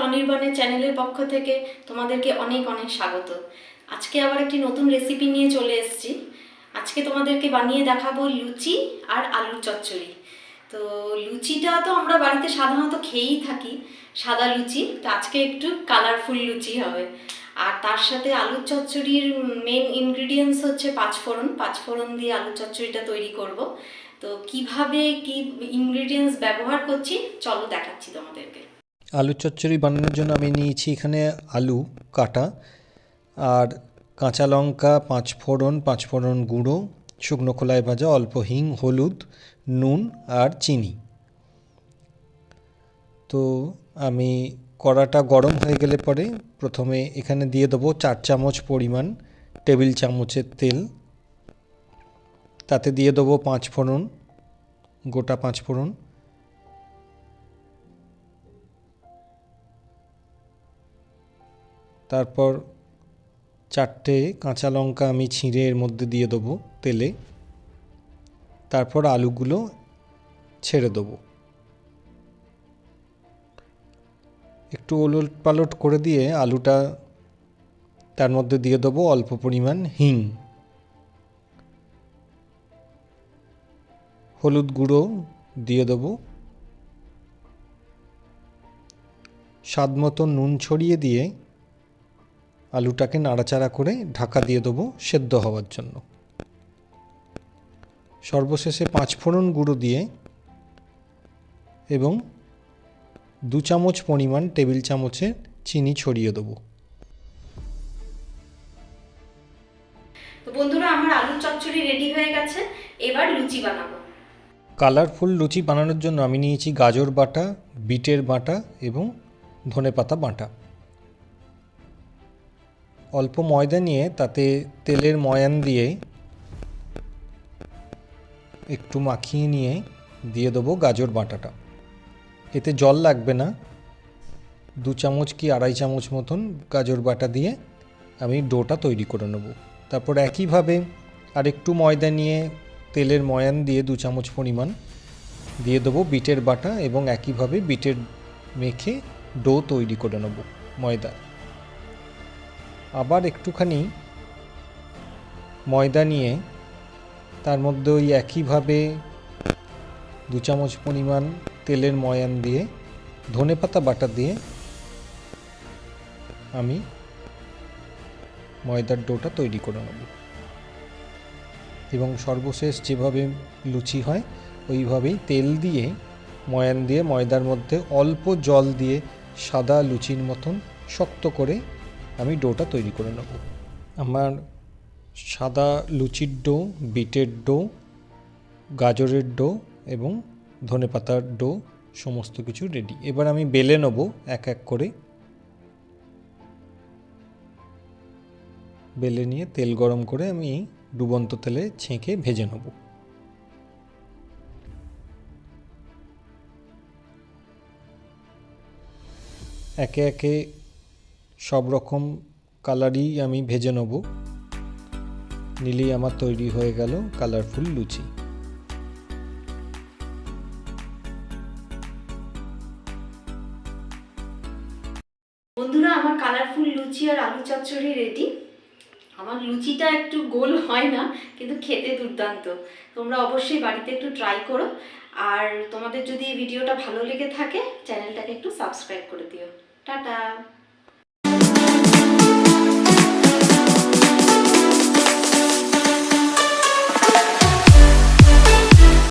অনির্বাণের চ্যানেলের পক্ষ থেকে তোমাদেরকে অনেক অনেক স্বাগত। আজকে আবার একটি নতুন রেসিপি নিয়ে চলে এসেছি। আজকে তোমাদেরকে বানিয়ে দেখাবো লুচি আর আলুর চচ্চড়ি। তো লুচিটা তো আমরা বাড়িতে সাধারণত খেয়েই থাকি, সাদা লুচি। তো আজকে একটু কালারফুল লুচি হবে। আর তার সাথে আলুর চচ্চড়ির মেন ইনগ্রিডিয়েন্টস হচ্ছে পাঁচফোড়ন। পাঁচফোড়ন দিয়ে আলুর চচ্চড়িটা তৈরি করব। তো কিভাবে কি ইনগ্রিডিয়েন্টস ব্যবহার করছি চলো দেখাচ্ছি তোমাদেরকে। আলুর চচ্চড়ি বানানোর জন্য আমি নিয়েছি এখানে আলু কাটা আর কাঁচা লঙ্কা, পাঁচফোড়ন গুঁড়ো, শুকনো খোলায় ভাজা, অল্প হিং, হলুদ, নুন আর চিনি। তো আমি কড়াটা গরম হয়ে গেলে পরে প্রথমে এখানে দিয়ে দেবো 4 চামচ পরিমাণ টেবিল চামচের তেল। তাতে দিয়ে দেবো পাঁচফোড়ন, গোটা পাঁচফোড়ন, তারপর 4টে কাঁচা লঙ্কা আমি ছিঁড়ে এর মধ্যে দিয়ে দেবো তেলে। তারপর আলুগুলো ছেড়ে দেবো। একটু ওলট পালট করে দিয়ে আলুটা তার মধ্যে দিয়ে দেবো অল্প পরিমাণ হিং, হলুদ গুঁড়ো দিয়ে দেবো, স্বাদ মতো নুন ছড়িয়ে দিয়ে আলুটাকে নাড়াচাড়া করে ঢাকা দিয়ে দেবো সেদ্ধ হওয়ার জন্য। সর্বশেষে পাঁচফোড়ন গুঁড়ো দিয়ে এবং 2 চামচ পরিমাণ টেবিল চামচে চিনি ছড়িয়ে দেবো। তো বন্ধুরা, আমার আলুর চচ্চড়ি রেডি হয়ে গেছে। এবার লুচি বানাবো। কালারফুল লুচি বানানোর জন্য আমি নিয়েছি গাজর বাটা, বিটের বাটা এবং ধনেপাতা বাটা। অল্প ময়দা নিয়ে তাতে তেলের ময়ান দিয়ে একটু মাখিয়ে নিয়ে দিয়ে দেবো গাজর বাটাটা। এতে জল লাগবে না। 2 চামচ কি 2.5 চামচ মতন গাজর বাটা দিয়ে আমি ডোটা তৈরি করে নেব। তারপর একইভাবে আরেকটু ময়দা নিয়ে তেলের ময়ান দিয়ে 2 চামচ পরিমাণ দিয়ে দেবো বিটের বাটা এবং একইভাবে বিটের মেখে ডো তৈরি করে নেব ময়দা। আবার একটুখানি ময়দা নিয়ে তার মধ্যে ওই একইভাবে 2 চামচ পরিমাণ তেলের ময়ান দিয়ে ধনেপাতা বাটা দিয়ে আমি ময়দার ডোটা তৈরি করে নেব। এবং সর্বশেষ যেভাবে লুচি হয় ওইভাবেই তেল দিয়ে ময়ান দিয়ে ময়দার মধ্যে অল্প জল দিয়ে সাদা লুচির মতন শক্ত করে আমি ডোটা তৈরি করে নেব। আমার সাদা লুচির ডো, বিটের ডো, গাজরের ডো এবং ধনেপাতার ডো সমস্ত কিছু রেডি। এবার আমি বেলে নেব এক এক করে। বেলে নিয়ে তেল গরম করে আমি ডুবন্ত তেলে ছেঁকে ভেজে নেব। একে একে সব রকম কালারই আমি ভেজে নেব। নিলেই আমার তৈরি হয়ে গেল কালারফুল লুচি। বন্ধুরা, আমার কালারফুল লুচি আর আলু চচ্চড়ি রেডি। আমার লুচিটা একটু গোল হয় না, কিন্তু খেতে দুর্দান্ত। তোমরা অবশ্যই বাড়িতে একটু ট্রাই করো। আর তোমাদের যদি এই ভিডিওটা ভালো লেগে থাকে চ্যানেলটাকে একটু সাবস্ক্রাইব করে দিও। টাটা।